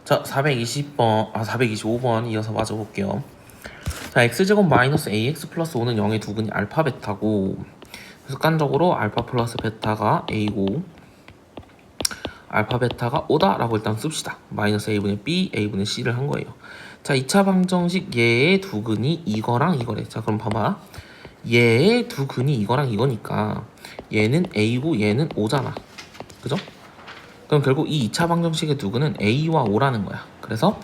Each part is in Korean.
자, 420번, 425번 이어서 맞아볼게요. 자, x제곱 마이너스 ax 플러스 5는 0의 두근이 알파 베타고, 습관적으로 알파 플러스 베타가 a고, 알파 베타가 5다 라고 일단 씁시다. 마이너스 a분의 b, a분의 c를 한 거예요. 자, 2차 방정식 얘의 두근이 이거랑 이거래. 자, 그럼 봐봐. 얘의 두근이 이거랑 이거니까 얘는 a고 얘는 5잖아. 그죠? 그럼 결국 이 2차 방정식의 두근은 a와 5라는 거야. 그래서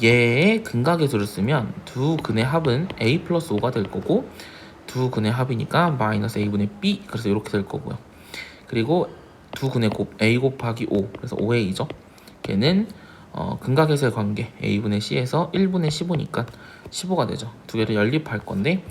얘의 근각계수를 쓰면 두 근의 합은 a 플러스 5가 될 거고, 두 근의 합이니까 마이너스 a분의 b, 그래서 이렇게 될 거고요. 그리고 두 근의 곱 a 곱하기 5, 그래서 5a죠. 걔는 근각계수의 관계 a분의 c에서 1분의 15니까 15가 되죠. 두 개를 연립할 건데,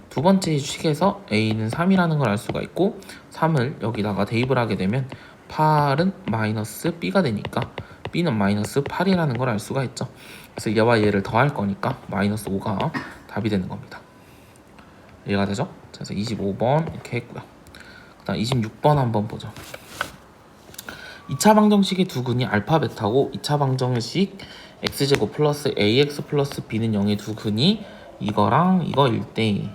두 번째 식에서 a는 3이라는 걸 알 수가 있고, 3을 여기다가 대입을 하게 되면 8은 마이너스 b가 되니까 b는 마이너스 8이라는 걸 알 수가 있죠. 그래서 얘와 얘를 더할 거니까 마이너스 5가 답이 되는 겁니다. 이해가 되죠? 그래서 25번 이렇게 했고요. 그 다음 26번 한번 보죠. 2차 방정식의 두근이 알파 베타고, 2차 방정식 x제곱 플러스 ax 플러스 b는 0의 두근이 이거랑 이거일 때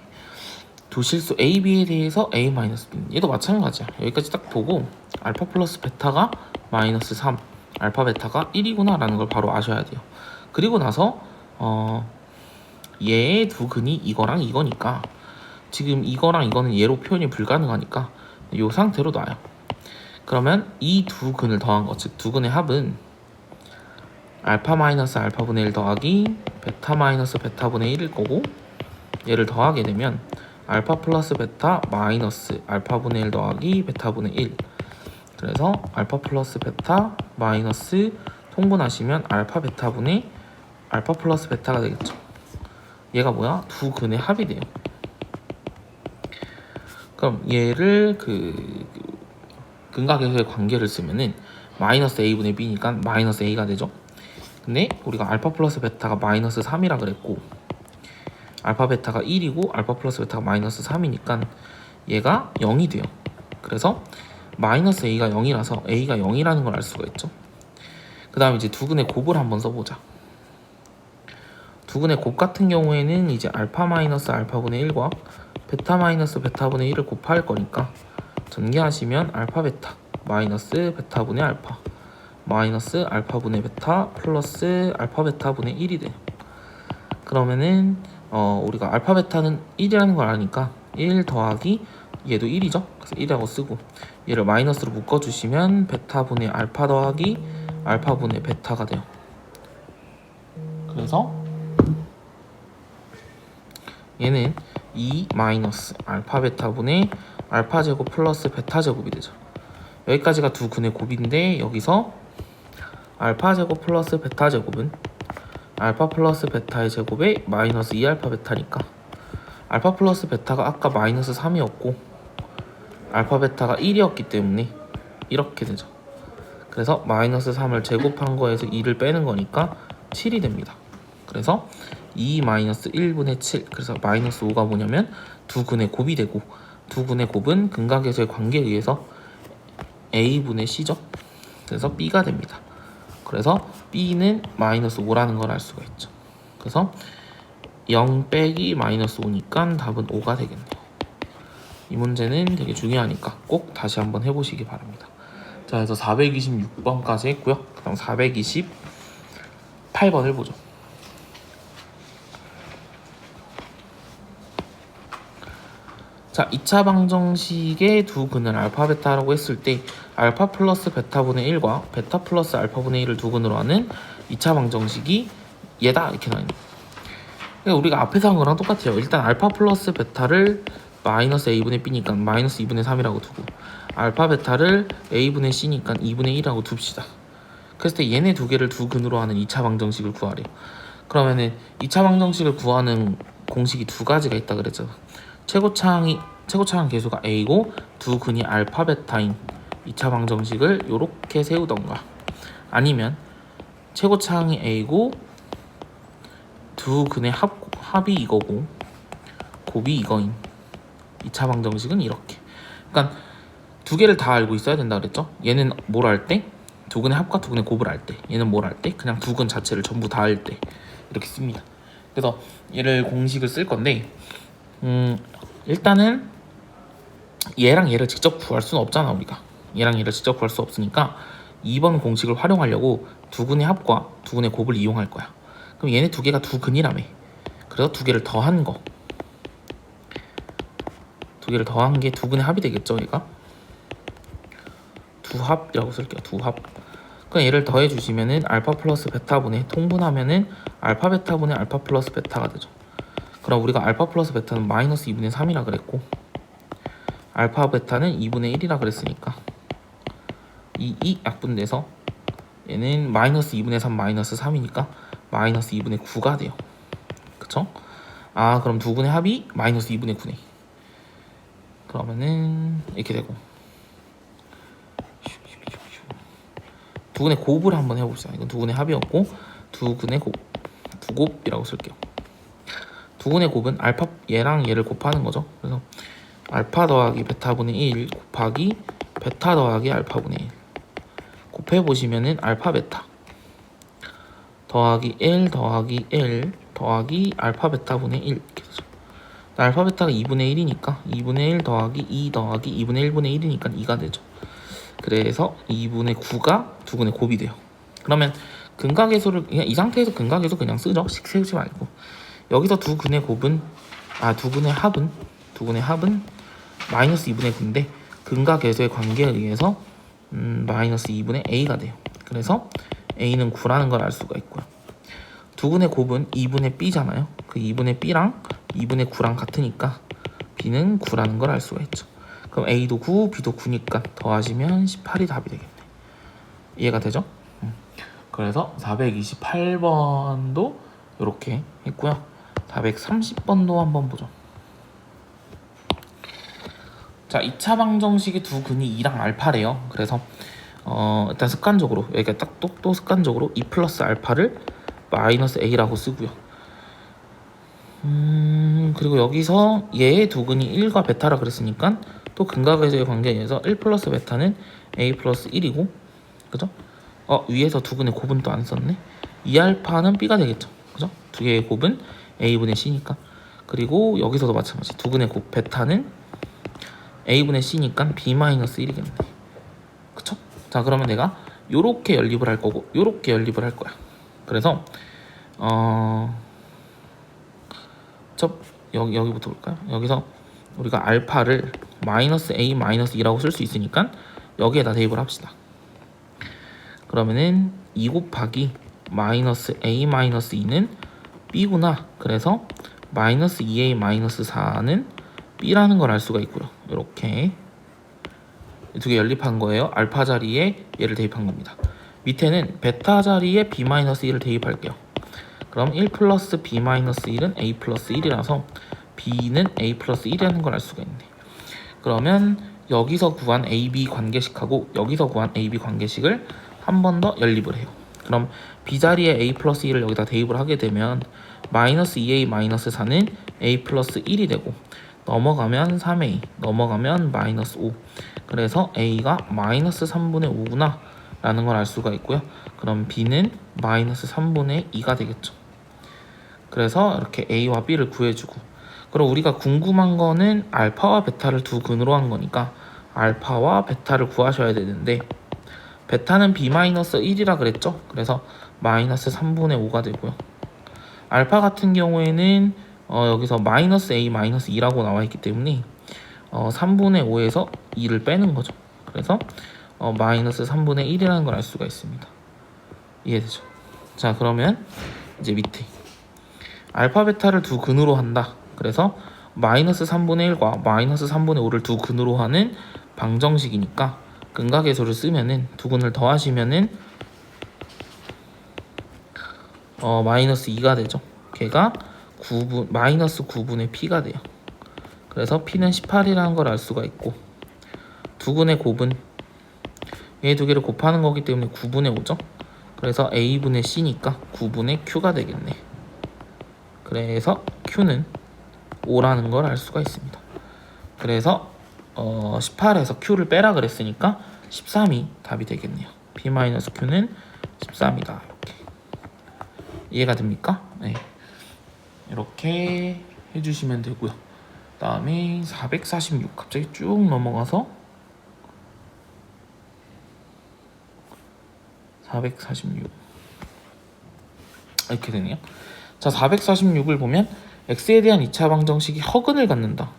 두 실수 a, b에 대해서 a 마이너스 b는 얘도 마찬가지야. 여기까지 딱 보고 알파 플러스 베타가 마이너스 3, 알파 베타가 1이구나 라는 걸 바로 아셔야 돼요. 그리고 나서 얘의 두 근이 이거랑 이거니까, 지금 이거랑 이거는 얘로 표현이 불가능하니까 이 상태로 놔요. 그러면 이 두 근을 더한 것, 즉 두 근의 합은 알파 마이너스 알파분의 1 더하기 베타 마이너스 베타분의 1일 거고, 얘를 더하게 되면 알파 플러스 베타 마이너스 알파분의 1 더하기 베타분의 1, 그래서 알파 플러스 베타 마이너스 통분하시면 알파 베타분의 알파 플러스 베타가 되겠죠. 얘가 뭐야? 두 근의 합이 돼요. 그럼 얘를 근각계수의 관계를 쓰면은 마이너스 a분의 b니까 마이너스 a가 되죠. 근데 우리가 알파 플러스 베타가 마이너스 3이라 그랬고, 알파 베타가 1이고 알파 플러스 베타가 마이너스 3이니까 얘가 0이 돼요. 그래서 마이너스 a가 0이라서 a가 0이라는 걸 알 수가 있죠. 그 다음 이제 두 근의 곱을 한번 써보자. 두 근의 곱 같은 경우에는 이제 알파 마이너스 알파분의 1과 베타 마이너스 베타분의 1을 곱할 거니까 전개하시면 알파 베타 마이너스 베타분의 알파 마이너스 알파분의 베타 플러스 알파 베타분의 1이 돼요. 그러면은 우리가 알파 베타는 1이라는 걸 아니까 1 더하기 얘도 1이죠. 그래서 1이라고 쓰고, 얘를 마이너스로 묶어주시면 베타분의 알파 더하기 알파분의 베타가 돼요. 그래서 얘는 2 마이너스 알파 베타분의 알파 제곱 플러스 베타 제곱이 되죠. 여기까지가 두 근의 곱인데, 여기서 알파 제곱 플러스 베타 제곱은 알파 플러스 베타의 제곱에 마이너스 2알파 베타니까 알파 플러스 베타가 아까 마이너스 3이었고 알파 베타가 1이었기 때문에 이렇게 되죠. 그래서 마이너스 3을 제곱한 거에서 2를 빼는 거니까 7이 됩니다. 그래서 2 마이너스 1분의 7, 그래서 마이너스 5가 뭐냐면 두 근의 곱이 되고, 두 근의 곱은 근각계수의 관계에 의해서 a분의 c죠. 그래서 b가 됩니다. 그래서 b는 마이너스 5라는 걸 알 수가 있죠. 그래서 0 빼기 마이너스 5니까 답은 5가 되겠네요. 이 문제는 되게 중요하니까 꼭 다시 한번 해보시기 바랍니다. 자, 그래서 426번까지 했고요. 그럼 428번을 보죠. 자, 2차 방정식의 두 근을 알파 베타라고 했을 때 알파 플러스 베타분의 1과 베타 플러스 알파분의 1을 두 근으로 하는 2차 방정식이 얘다 이렇게 나와있는 거예요. 그러니까 우리가 앞에서 한 거랑 똑같아요. 일단 알파 플러스 베타를 마이너스 a분의 b니까 마이너스 2분의 3이라고 두고, 알파 베타를 a분의 c니까 2분의 1이라고 둡시다. 그랬을 때 얘네 두 개를 두 근으로 하는 2차 방정식을 구하래요. 그러면은 2차 방정식을 구하는 공식이 두 가지가 있다 그랬잖아. 최고차항 계수가 a고 두 근이 알파 베타인 2차 방정식을 요렇게 세우던가, 아니면 최고차항이 a고 두 근의 합이 이거고 곱이 이거인 2차 방정식은 이렇게. 그러니까 두 개를 다 알고 있어야 된다 그랬죠. 얘는 뭘 할 때? 두근의 합과 두근의 곱을 할 때, 얘는 뭘 할 때? 그냥 두근 자체를 전부 다 할 때 이렇게 씁니다. 그래서 얘를 공식을 쓸 건데 일단은 얘랑 얘를 직접 구할 수는 없잖아. 우리가 얘랑 얘를 직접 구할 수 없으니까 2번 공식을 활용하려고 두근의 합과 두근의 곱을 이용할 거야. 그럼 얘네 두 개가 두근이라며. 그래서 두 개를 더한 거, 두 개를 더한 게 두근의 합이 되겠죠. 얘가 두합이라고 쓸게요. 두합. 그럼 얘를 더해 주시면은 알파 플러스 베타분의 통분하면은 알파 베타분의 알파 플러스 베타가 되죠. 그럼 우리가 알파 플러스 베타는 마이너스 2분의 3이라 그랬고 알파 베타는 2분의 1이라 그랬으니까 이 약분돼서 얘는 마이너스 2분의 3 마이너스 3이니까 마이너스 2분의 9가 돼요. 그쵸? 아 그럼 두 분의 합이 마이너스 2분의 9네. 그러면은 이렇게 되고 두근의 곱을 한번 해봅시다. 이건 두근의 합이었고 두근의 곱, 두곱이라고 쓸게요. 두근의 곱은 알파 얘랑 얘를 곱하는 거죠. 그래서 알파 더하기 베타분의 1 곱하기 베타 더하기 알파분의 1 곱해보시면은 알파 베타 더하기 L 더하기 L 더하기 알파 베타분의 1 이렇게 되죠. 알파 베타가 2분의 1이니까 2분의 1 더하기 2 더하기 2분의 1분의 1이니까 2가 되죠. 그래서 2분의 9가 두근의 곱이 돼요. 그러면 근각계수를 그냥 이 상태에서 근각계수 그냥 쓰죠. 식 세우지 말고. 여기서 두근의 곱은 두근의 합은 마이너스 2분의 9인데 근각계수의 관계에 의해서 마이너스 2분의 a가 돼요. 그래서 a는 9라는 걸 알 수가 있고요. 두근의 곱은 2분의 b잖아요. 그 2분의 b랑 2분의 9랑 같으니까 b는 9라는 걸 알 수가 있죠. 그럼 a도 9, b도 9니까 더하시면 18이 답이 되겠네. 이해가 되죠? 그래서 428번도 이렇게 했고요. 430번도 한번 보죠. 자, 2차 방정식의 두 근이 2랑 알파래요. 그래서 일단 습관적으로 여기가 딱 또 습관적으로 2 플러스 알파를 마이너스 a라고 쓰고요. 그리고 여기서 얘의 두 근이 1과 베타라 그랬으니까 또 근각에서의 관계에 의해서 1 플러스 베타는 a 플러스 1이고 그죠? 위에서 두 근의 곱은 또 안 썼네. 2알파는 b가 되겠죠. 그죠? 두 개의 곱은 a분의 c니까. 그리고 여기서도 마찬가지. 두 근의 곱 베타는 a분의 c니까 b-1이겠네. 그쵸? 자, 그러면 내가 요렇게 연립을 할 거고 요렇게 연립을 할 거야. 그래서 여기부터 볼까요? 여기서 우리가 알파를 마이너스 a 마이너스 2라고 쓸 수 있으니까 여기에다 대입을 합시다. 그러면은 2 곱하기 마이너스 a 마이너스 2는 b구나. 그래서 마이너스 2a 마이너스 4는 b라는 걸 알 수가 있고요. 이렇게 두 개 연립한 거예요. 알파 자리에 얘를 대입한 겁니다. 밑에는 베타 자리에 b 마이너스 1을 대입할게요. 그럼 1 플러스 b 마이너스 1은 a 플러스 1이라서 b는 a 플러스 1이라는 걸 알 수가 있네. 그러면 여기서 구한 ab 관계식하고 여기서 구한 ab 관계식을 한 번 더 연립을 해요. 그럼 b 자리에 a 플러스 1을 여기다 대입을 하게 되면 마이너스 2a 마이너스 4는 a 플러스 1이 되고 넘어가면 3a 넘어가면 마이너스 5 그래서 a가 마이너스 3분의 5구나 라는 걸 알 수가 있고요. 그럼 b는 마이너스 3분의 2가 되겠죠. 그래서 이렇게 a와 b를 구해주고 그럼 우리가 궁금한 거는 알파와 베타를 두 근으로 한 거니까 알파와 베타를 구하셔야 되는데 베타는 b-1이라 그랬죠. 그래서 마이너스 3분의 5가 되고요. 알파 같은 경우에는 여기서 마이너스 a 마이너스 2라고 나와 있기 때문에 3분의 5에서 2를 빼는 거죠. 그래서 마이너스 3분의 1이라는 걸 알 수가 있습니다. 이해되죠? 자, 그러면 이제 밑에 알파 베타를 두 근으로 한다. 그래서 마이너스 3분의 1과 마이너스 3분의 5를 두 근으로 하는 방정식이니까 근각계수를 쓰면은 두 근을 더하시면은 마이너스 2가 되죠. 걔가 마이너스 9분의 p가 돼요. 그래서 p는 18이라는 걸 알 수가 있고 두 근의 곱은 얘 두 개를 곱하는 거기 때문에 9분의 5죠. 그래서 a분의 c니까 9분의 q가 되겠네. 그래서 q는 5라는 걸 알 수가 있습니다. 그래서 18에서 q를 빼라 그랬으니까 13이 답이 되겠네요. P-Q는 13이다. 이렇게 이해가 됩니까? 네. 이렇게 해주시면 되고요. 다음에 446 갑자기 쭉 넘어가서 446 이렇게 되네요. 자, 446을 보면 x에 대한 2차 방정식이 허근을 갖는다.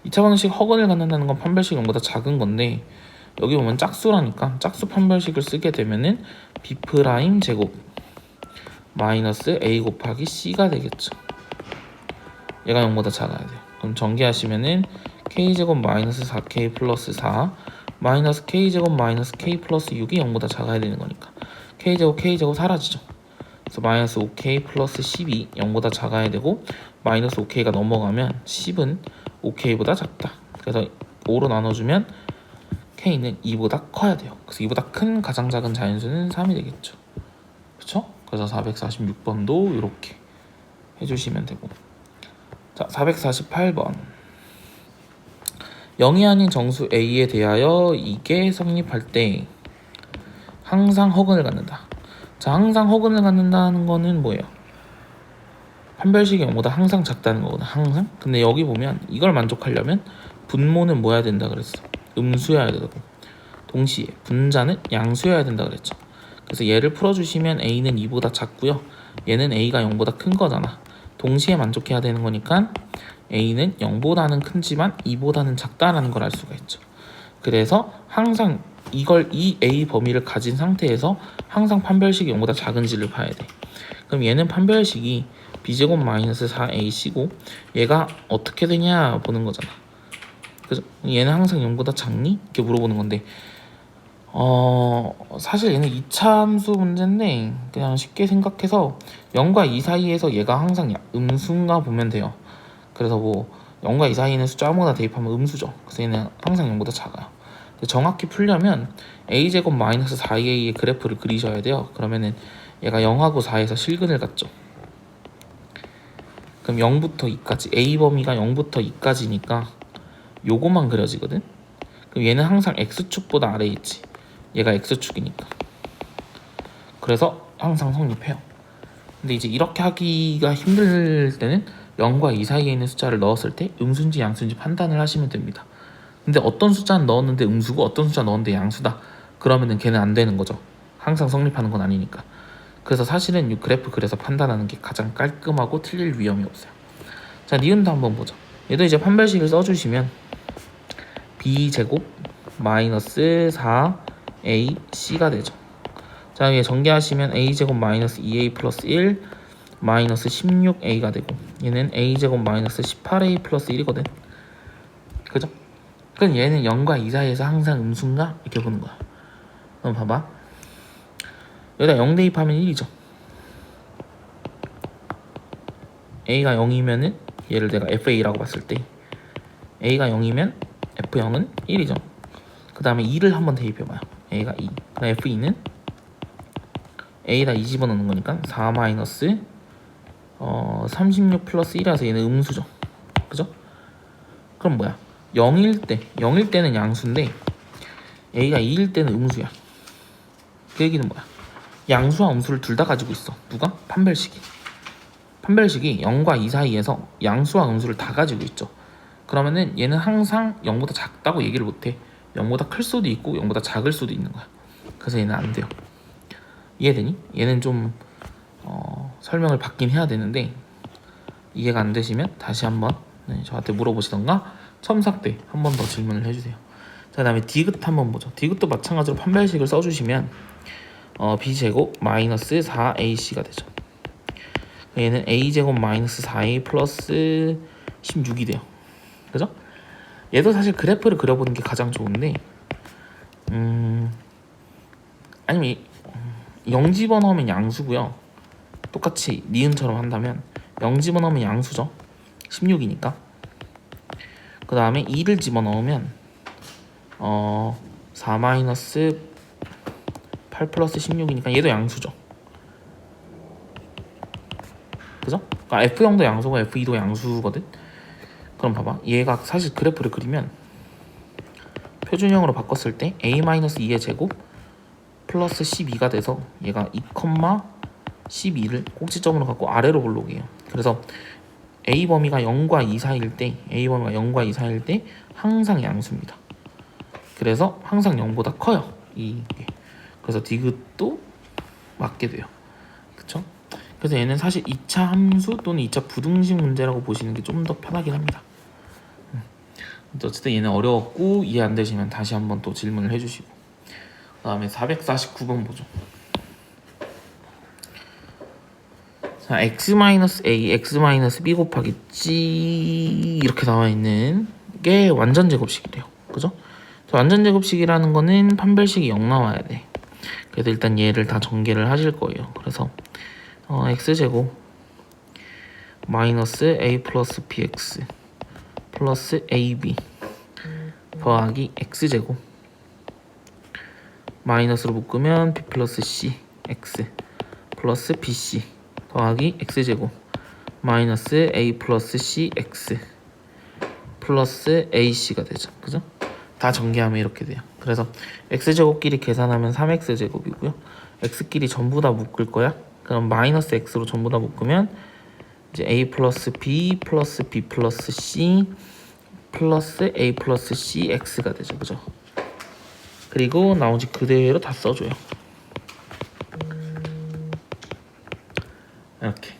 2차 방정식 허근을 갖는다는 건 판별식 0보다 작은 건데 여기 보면 짝수라니까 짝수 판별식을 쓰게 되면은 b 프라임 제곱 마이너스 a 곱하기 c가 되겠죠. 얘가 0보다 작아야 돼요. 그럼 전개하시면은 k제곱 마이너스 4k 플러스 4 마이너스 k제곱 마이너스 k 플러스 6이 0보다 작아야 되는 거니까 k제곱 사라지죠. 그래서 마이너스 5k 플러스 10이 0보다 작아야 되고 마이너스 5k가 넘어가면 10은 5k보다 작다. 그래서 5로 나눠주면 k는 2보다 커야 돼요. 그래서 2보다 큰 가장 작은 자연수는 3이 되겠죠. 그렇죠? 그래서 446번도 이렇게 해주시면 되고, 자 448번 0이 아닌 정수 a에 대하여 이게 성립할 때 항상 허근을 갖는다. 자, 항상 허근을 갖는다는 거는 뭐예요? 판별식이 0보다 항상 작다는 거거든. 항상. 근데 여기 보면 이걸 만족하려면 분모는 뭐 해야 된다 그랬어? 음수여야 되고 동시에 분자는 양수여야 된다 그랬죠. 그래서 얘를 풀어주시면 a는 2보다 작고요. 얘는 a가 0보다 큰 거잖아. 동시에 만족해야 되는 거니까 a는 0보다는 크지만 2보다는 작다라는 걸 알 수가 있죠. 그래서 항상 이걸 이 a 범위를 가진 상태에서 항상 판별식이 0보다 작은지를 봐야 돼. 그럼 얘는 판별식이 b제곱 마이너스 4ac고 얘가 어떻게 되냐 보는 거잖아. 그죠? 얘는 항상 0보다 작니? 이렇게 물어보는 건데 사실 얘는 2차 함수 문제인데 그냥 쉽게 생각해서 0과 2 사이에서 얘가 항상 음수인가 보면 돼요. 그래서 뭐 0과 2 사이에 있는 숫자 아무거나 대입하면 음수죠. 그래서 얘는 항상 0보다 작아요. 정확히 풀려면 a제곱 마이너스 4a의 그래프를 그리셔야 돼요. 그러면은 얘가 0하고 4에서 실근을 갖죠. 그럼 0부터 2까지 a 범위가 0부터 2까지니까 요거만 그려지거든. 그럼 얘는 항상 x축보다 아래에 있지. 얘가 x축이니까. 그래서 항상 성립해요. 근데 이제 이렇게 하기가 힘들 때는 0과 2 사이에 있는 숫자를 넣었을 때 음수인지 양수인지 판단을 하시면 됩니다. 근데 어떤 숫자는 넣었는데 음수고 어떤 숫자 넣었는데 양수다. 그러면은 걔는 안 되는 거죠. 항상 성립하는 건 아니니까. 그래서 사실은 이 그래프 그래서 판단하는 게 가장 깔끔하고 틀릴 위험이 없어요. 자, 니은도 한번 보자. 얘도 이제 판별식을 써주시면 b제곱 마이너스 4ac가 되죠. 자, 얘 전개하시면 a제곱 마이너스 2a 플러스 1 마이너스 16a가 되고 얘는 a제곱 마이너스 18a 플러스 1이거든. 그죠? 그럼 얘는 0과 2 사이에서 항상 음수인가? 이렇게 보는 거야. 그럼 봐봐. 여기다 0 대입하면 1이죠. a가 0이면은 얘를 내가 fa라고 봤을 때 a가 0이면 f0은 1이죠. 그 다음에 2를 한번 대입해봐요. a가 2. 그 다음에 f2는 a에다 2 집어넣는 거니까 4 마이너스 36 플러스 1이라서 얘는 음수죠. 그죠? 그럼 뭐야? 0일 때는 양수인데 a가 2일 때는 음수야. 그 얘기는 뭐야? 양수와 음수를 둘 다 가지고 있어. 누가? 판별식이 0과 2 사이에서 양수와 음수를 다 가지고 있죠. 그러면은 얘는 항상 0보다 작다고 얘기를 못해. 0보다 클 수도 있고 0보다 작을 수도 있는 거야. 그래서 얘는 안 돼요. 이해되니? 얘는 좀 설명을 받긴 해야 되는데 이해가 안 되시면 다시 한번 저한테 물어보시던가 첨삭 때 한 번 더 질문을 해주세요. 자, 그 다음에 디귿 한번 보죠. 디귿도 마찬가지로 판별식을 써주시면 b제곱 마이너스 4ac가 되죠. 얘는 a제곱 마이너스 4a 플러스 16이 돼요. 그죠? 얘도 사실 그래프를 그려보는 게 가장 좋은데 아니면 0 집어넣으면 양수고요. 똑같이 니은처럼 한다면 0 집어넣으면 양수죠. 16이니까. 그 다음에 2를 집어넣으면 4 마이너스 8 플러스 16이니까 얘도 양수죠. 그죠? 그러니까 F0도 양수고 F2도 양수거든. 그럼 봐봐. 얘가 사실 그래프를 그리면 표준형으로 바꿨을 때 A-2의 제곱 플러스 12가 돼서 얘가 2, 12를 꼭지점으로 갖고 아래로 볼록이에요. 그래서 A 범위가 0과 2 사이일 때 항상 양수입니다. 그래서 항상 0보다 커요. 이게. 그래서 디귿도 맞게 돼요. 그쵸? 그래서 얘는 사실 2차 함수 또는 2차 부등식 문제라고 보시는 게 좀 더 편하긴 합니다. 어쨌든 얘는 어려웠고 이해 안 되시면 다시 한번 또 질문을 해주시고, 그 다음에 449번 보죠. 자, x-a, x-b 곱하기 g 이렇게 나와 있는 게 완전 제곱식이래요. 그죠? 완전 제곱식이라는 거는 판별식이 0 나와야 돼. 그래서 일단 얘를 다 전개를 하실 거예요. 그래서 x제곱 마이너스 a 플러스 bx 플러스 ab 더하기 x제곱 마이너스로 묶으면 b 플러스 c x 플러스 bc 더하기 x제곱 마이너스 a 플러스 c x 플러스 ac가 되죠. 그죠? 다 전개하면 이렇게 돼요. 그래서 x제곱끼리 계산하면 3x제곱이고요. x끼리 전부 다 묶을 거야. 그럼 마이너스 x로 전부 다 묶으면 이제 a 플러스 b 플러스 b 플러스 c 플러스 a 플러스 c x가 되죠. 그죠? 그리고 나머지 그대로 다 써줘요. 이렇게.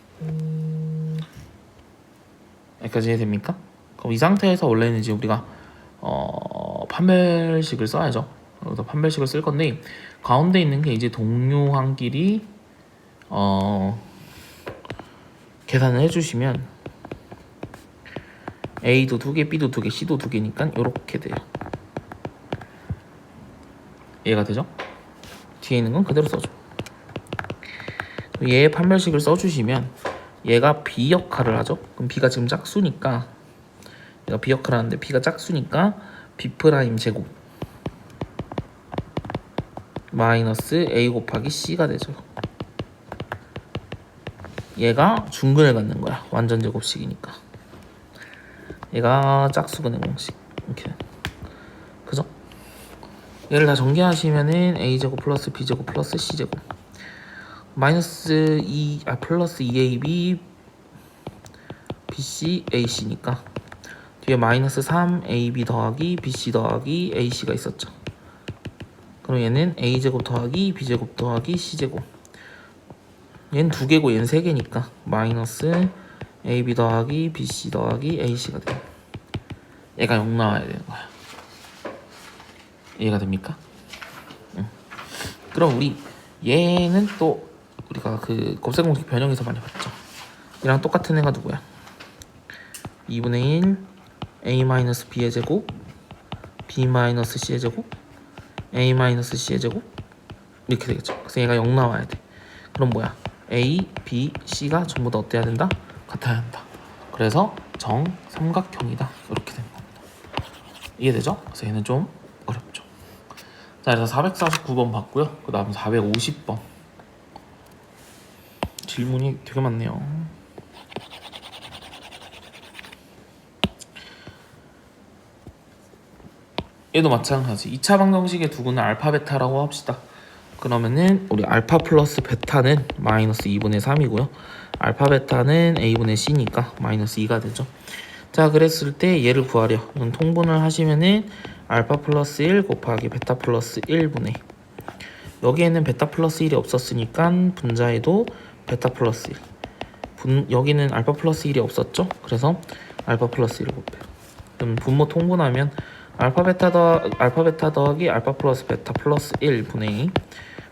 여기까지 이해됩니까? 그럼 이 상태에서 원래는 이제 우리가 판별식을 써야죠. 그래서 판별식을 쓸 건데, 가운데 있는 게 이제 동료항끼리 계산을 해주시면 A도 2개, B도 2개, C도 2개니까 이렇게 돼요. 이해가 되죠? 뒤에 있는 건 그대로 써줘. 얘의 판별식을 써주시면 얘가 B 역할을 하죠. 그럼 B가 지금 짝수니까, 얘가 B 역할을 하는데 B가 짝수니까 B 프라임 제곱 마이너스 A 곱하기 C가 되죠. 얘가 중근을 갖는 거야. 완전 제곱식이니까. 얘가 짝수근의 공식. 이렇게. 그죠? 얘를 다 전개하시면은 A제곱 플러스 B제곱 플러스 C제곱 마이너스 2, 플러스 2AB BC AC니까 뒤에 마이너스 3AB 더하기 BC 더하기 AC가 있었죠. 그럼 얘는 A제곱 더하기 B제곱 더하기 C제곱, 얘는 2개고 얘는 3개니까 마이너스 AB 더하기 BC 더하기 AC가 돼요. 얘가 0 나와야 되는 거야. 이해가 됩니까? 응. 그럼 우리 얘는 또 우리가 그 곱셈공식 변형에서 많이 봤죠. 얘랑 똑같은 애가 누구야? 2분의 1 a-b의 제곱 b-c의 제곱 a-c의 제곱 이렇게 되겠죠. 그래서 얘가 0 나와야 돼. 그럼 뭐야? a, b, c가 전부 다 어때야 된다? 같아야 한다. 그래서 정삼각형이다. 이렇게 되는 겁니다. 이해되죠? 그래서 얘는 좀 어렵죠. 자, 그래서 449번 봤고요. 그 다음 450번 질문이 되게 많네요. 얘도 마찬가지. 2차 방정식의 두근은 알파 베타라고 합시다. 그러면은 우리 알파 플러스 베타는 마이너스 2분의 3이고요. 알파 베타는 a분의 c니까 마이너스 2가 되죠. 자, 그랬을 때 얘를 구하려. 통분을 하시면은 알파 플러스 1 곱하기 베타 플러스 1분의, 여기에는 베타 플러스 1이 없었으니까 분자에도 베타 플러스 1, 여기는 알파 플러스 1이 없었죠. 그래서 알파 플러스 1을 곱해요. 그럼 분모 통분하면 알파 베타 더하기 알파 플러스 베타 플러스 1 분의 2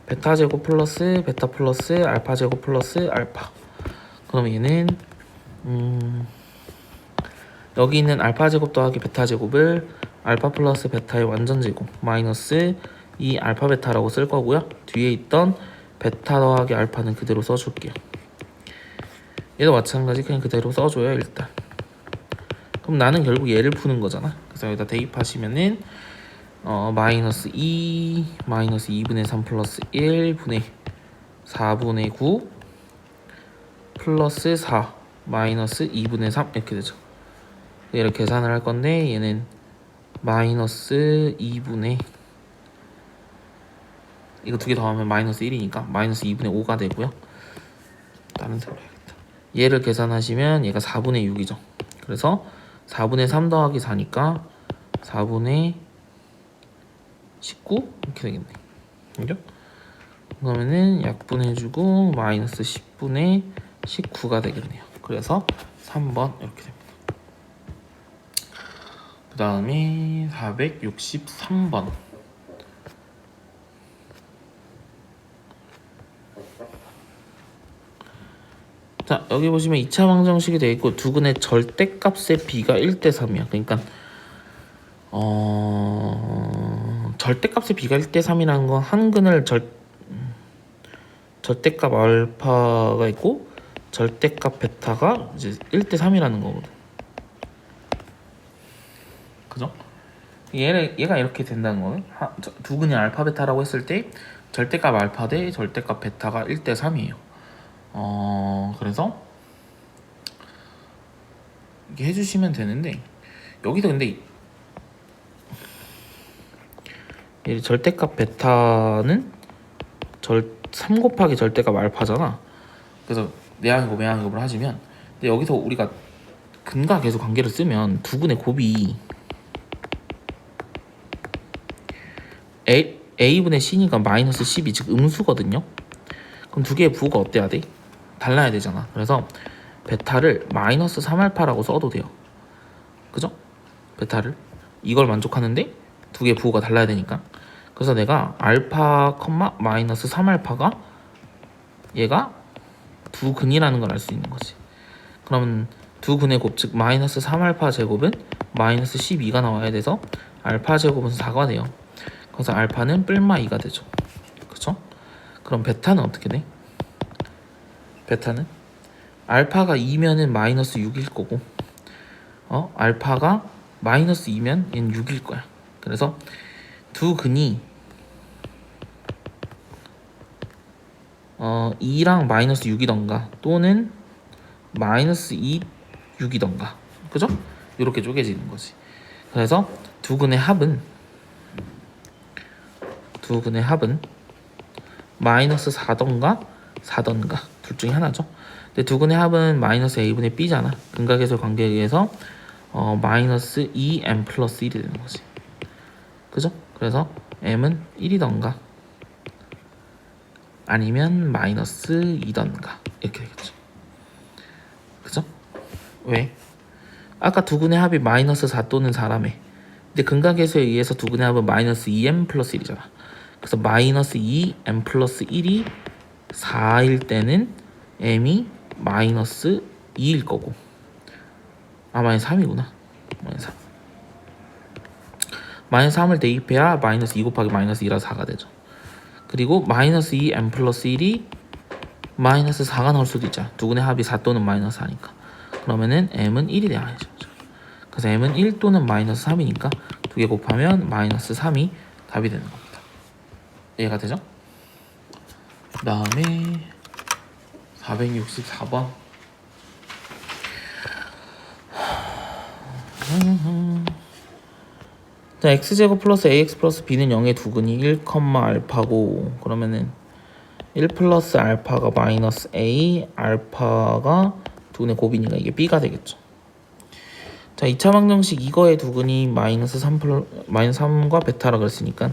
베타 제곱 플러스 베타 플러스 알파 제곱 플러스 알파. 그럼 얘는 여기 있는 알파 제곱 더하기 베타 제곱을 알파 플러스 베타의 완전 제곱 마이너스 이 알파 베타라고 쓸 거고요. 뒤에 있던 베타 더하기 알파는 그대로 써줄게요. 얘도 마찬가지 그냥 그대로 써줘요. 일단 그럼 나는 결국 얘를 푸는 거잖아. 그래서 여기다 대입하시면은 마이너스 2분의 3 플러스 1분의 4분의 9 플러스 4 마이너스 2분의 3 이렇게 되죠. 얘를 계산을 할 건데 얘는 마이너스 2분의 이거 두 개 더하면 마이너스 1이니까 마이너스 2분의 5가 되고요. 다른 색으로 해야겠다. 얘를 계산하시면 얘가 4분의 6이죠. 그래서 4분의 3 더하기 4니까 4분의 19 이렇게 되겠네. 그죠? 그러면은 약분해주고 마이너스 10분의 19가 되겠네요. 그래서 3번 이렇게 됩니다. 그 다음에 463번. 자, 여기 보시면 2차 방정식이 되어 있고 두근의 절대값의 비가 1대 3이야. 그러니까 절대값의 비가 1대 3이라는 건 한근을 절대값 알파가 있고 절대값 베타가 이제 1대 3이라는 거거든. 그죠? 얘가 이렇게 된다는 거는 두근이 알파 베타라고 했을 때 절대값 알파 대 절대값 베타가 1대 3이에요. 그래서 이렇게 해주시면 되는데 여기서 근데 절대값 베타는 3 곱하기 절대값 알파잖아. 그래서 내항이고 매항이고를 하시면 근데 여기서 우리가 근과 계수 관계를 쓰면 두근의 곱이 A분의 C니까 마이너스 12 즉 음수거든요. 그럼 두 개의 부호가 어때야 돼? 달라야 되잖아. 그래서 베타를 마이너스 3알파라고 써도 돼요. 그죠? 베타를 이걸 만족하는데 두 개의 부호가 달라야 되니까. 그래서 내가 알파, 마이너스 3알파가 얘가 두 근이라는 걸 알 수 있는 거지. 그러면 두 근의 곱, 즉 마이너스 3알파 제곱은 마이너스 12가 나와야 돼서 알파 제곱은 4가 돼요. 그래서 알파는 뿔마 2가 되죠. 그쵸? 그럼 베타는 어떻게 돼? 베타는 알파가 2면은 마이너스 6일 거고 알파가 마이너스 2면 얘는 6일 거야. 그래서 두 근이 2랑 마이너스 6이던가 또는 마이너스 2, 6이던가 그죠? 이렇게 쪼개지는 거지. 그래서 두 근의 합은 마이너스 4던가 4던가 둘 중에 하나죠. 근데 두 근의 합은 마이너스 a분의 b잖아. 근각계수 관계에 의해서 마이너스 2m 플러스 1이 되는 거지. 그죠? 그래서 m은 1이던가 아니면 마이너스 2던가 이렇게 되겠죠. 그죠? 왜? 아까 두 근의 합이 마이너스 4 또는 4라며. 근데 근각계수에 의해서 두 근의 합은 마이너스 2m 플러스 1이잖아. 그래서 마이너스 2m 플러스 1이 4일 때는 m이 마이너스 2일 거고 마이너스 3이구나. 마이너스 3. 마이너스 3을 대입해야 마이너스 2 곱하기 마이너스 2라서 4가 되죠. 그리고 마이너스 2m 플러스 1이 마이너스 4가 나올 수도 있잖아. 두 근의 합이 4 또는 마이너스 4니까. 그러면은 m은 1이 돼야죠. 그래서 m은 1 또는 마이너스 3이니까 두 개 곱하면 마이너스 3이 답이 되는 겁니다. 이해가 되죠? 그 다음에 464번. 자, x제곱 플러스 ax 플러스 b는 0의 두 근이 1, 알파고 그러면은 1 플러스 알파가 마이너스 a, 알파가 두 근의 곱이니까 이게 b가 되겠죠. 자, 2차 방정식 이거의 두 근이 마이너스 3과 베타라 그랬으니까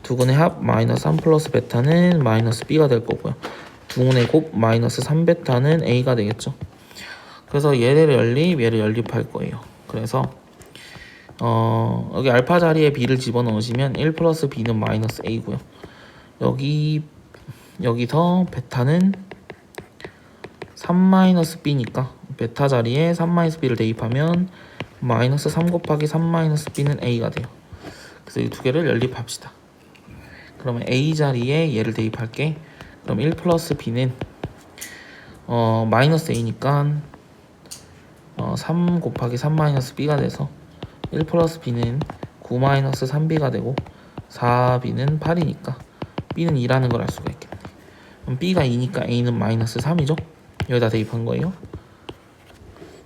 두 근의 합 마이너스 3 플러스 베타는 마이너스 b가 될 거고요. 두 근의 곱 마이너스 3베타는 a가 되겠죠. 그래서 얘를 연립, 얘를 연립할 거예요. 그래서 여기 알파 자리에 b를 집어넣으시면 1 플러스 b는 마이너스 a고요. 여기서 베타는 3 마이너스 b니까 베타 자리에 3 마이너스 b를 대입하면 마이너스 3 곱하기 3 마이너스 b는 a가 돼요. 그래서 이 두 개를 연립합시다. 그러면 a 자리에 얘를 대입할게. 그럼 1 플러스 b는 마이너스 a니까 3 곱하기 3 마이너스 b가 돼서 1 플러스 b는 9 마이너스 3b가 되고 4b는 8이니까 b는 2라는 걸 알 수가 있겠네. 그럼 b가 2니까 a는 마이너스 3이죠. 여기다 대입한 거예요.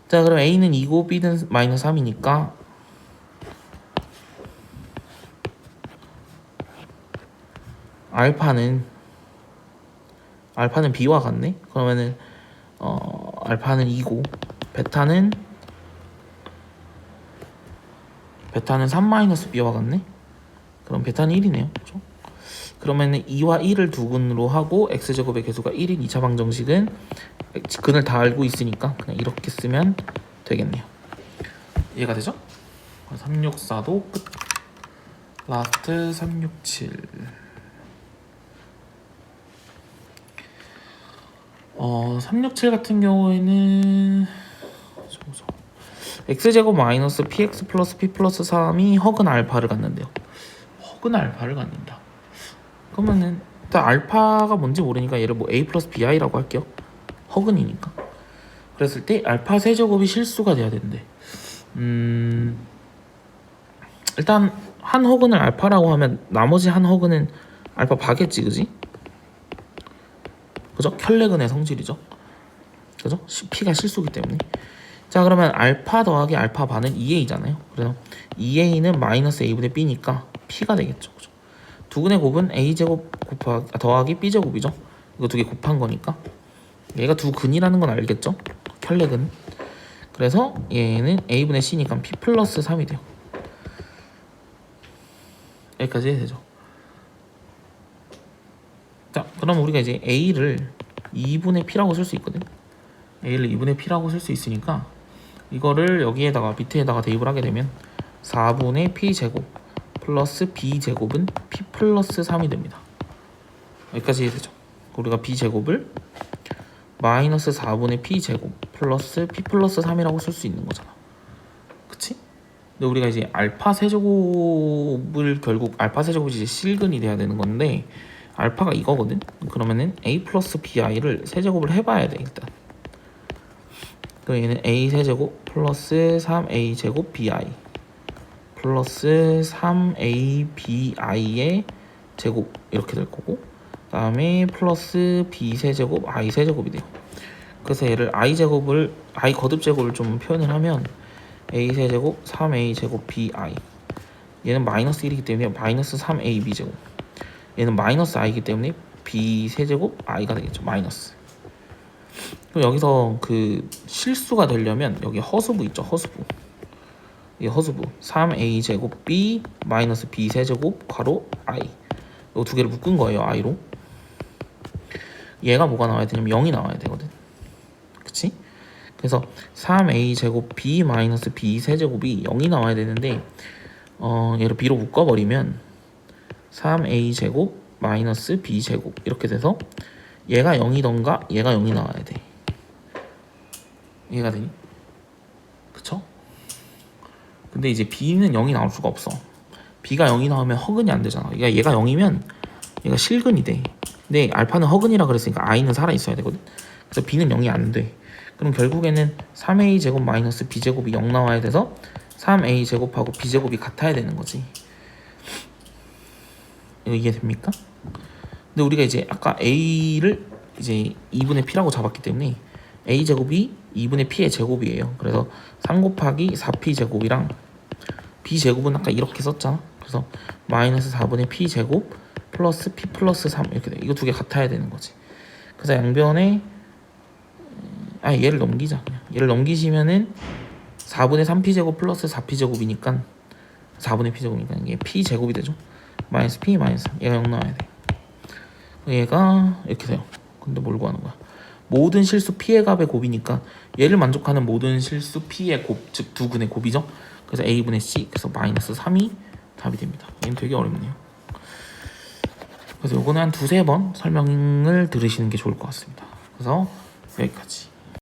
자, 그럼 a는 2고 b는 마이너스 3이니까 알파는 B와 같네. 그러면은 알파는 2고 베타는 3-B와 같네. 그럼 베타는 1이네요. 그렇죠? 그러면은 2와 1을 두근으로 하고 x제곱의 계수가 1인 2차 방정식은 근을 다 알고 있으니까 그냥 이렇게 쓰면 되겠네요. 이해가 되죠? 364도 끝. 라스트 367. 367 같은 경우에는 x제곱 마이너스 px 플러스 p 플러스 3이 허근 알파를 갖는데요. 허근 알파를 갖는다. 그러면은 일단 알파가 뭔지 모르니까 얘를 뭐 a 플러스 bi라고 할게요. 허근이니까. 그랬을 때 알파 세제곱이 실수가 돼야 되는데 일단 한 허근을 알파라고 하면 나머지 한 허근은 알파 바겠지, 그지? 그죠? 켤레근의 성질이죠. 그죠? P가 실수기 때문에. 자, 그러면 알파 더하기 알파 반은 2a잖아요. 그래서 2a는 마이너스 a분의 b니까 P가 되겠죠. 그죠? 두근의 곱은 a제곱 더하기 b제곱이죠. 이거 두 개 곱한 거니까. 얘가 두 근이라는 건 알겠죠? 켤레근. 그래서 얘는 a분의 c니까 p 플러스 3이 돼요. 여기까지 되죠. 자, 그럼 우리가 이제 a를 2분의 p라고 쓸 수 있거든. a를 2분의 p라고 쓸 수 있으니까 이거를 여기에다가 밑에다가 대입을 하게 되면 4분의 p제곱 플러스 b제곱은 p 플러스 3이 됩니다. 여기까지 되죠. 우리가 b제곱을 마이너스 4분의 p제곱 플러스 p 플러스 3이라고 쓸 수 있는 거잖아. 그치? 근데 우리가 이제 알파 세제곱을 결국 알파 세제곱이 이제 실근이 돼야 되는 건데 알파가 이거거든. 그러면은 a 플러스 bi를 세제곱을 해봐야 돼 일단. 그럼 얘는 a 세제곱 플러스 3a 제곱 bi 플러스 3a bi의 제곱 이렇게 될 거고, 그 다음에 플러스 b 세제곱 i 세제곱이 돼요. 그래서 얘를 i 제곱을 i 거듭 제곱을 좀 표현을 하면 a 세제곱 3a 제곱 bi, 얘는 마이너스 1이기 때문에 마이너스 3ab 제곱, 얘는 마이너스 i이기 때문에 b 세제곱 i가 되겠죠. 마이너스. 그럼 여기서 그 실수가 되려면 여기 허수부 있죠. 허수부. 이 허수부 3a 제곱 b 마이너스 b 세제곱 괄호 i, 이 두 개를 묶은 거예요. i로. 얘가 뭐가 나와야 되냐면 0이 나와야 되거든. 그치? 그래서 3a 제곱 b 마이너스 b 세제곱이 0이 나와야 되는데 얘를 b로 묶어버리면 3a 제곱 마이너스 b 제곱 이렇게 돼서 얘가 0이던가 얘가 0이 나와야 돼. 이해가 되니? 그쵸? 근데 이제 b는 0이 나올 수가 없어. b가 0이 나오면 허근이 안 되잖아. 그러니까 얘가 0이면 얘가 실근이 돼. 근데 알파는 허근이라 그랬으니까 i는 살아 있어야 되거든. 그래서 b는 0이 안 돼. 그럼 결국에는 3a 제곱 마이너스 b 제곱이 0 나와야 돼서 3a 제곱하고 b 제곱이 같아야 되는 거지. 이거 이해됩니까? 근데 우리가 이제 아까 a를 이제 2분의 p라고 잡았기 때문에 a 제곱이 2분의 p의 제곱이에요. 그래서 3 곱하기 4p 제곱이랑 b 제곱은 아까 이렇게 썼잖아. 그래서 마이너스 4분의 p 제곱 플러스 p 플러스 3 이렇게 돼. 이거 두 개 같아야 되는 거지. 그래서 양변에 얘를 넘기자. 그냥. 얘를 넘기시면은 4분의 3p 제곱 플러스 4p 제곱이니까 4분의 p 제곱이니까 이게 p 제곱이 되죠. 마이너스 p 마이너스 3. 얘가 0 나와야 돼. 얘가 이렇게 돼요. 근데 뭘 구하는 거야? 모든 실수 p의 값의 곱이니까 얘를 만족하는 모든 실수 p의 곱, 즉 두 근의 곱이죠. 그래서 a분의 c, 그래서 마이너스 3이 답이 됩니다. 얘는 되게 어렵네요. 그래서 요거는 한 두세 번 설명을 들으시는 게 좋을 것 같습니다. 그래서 여기까지.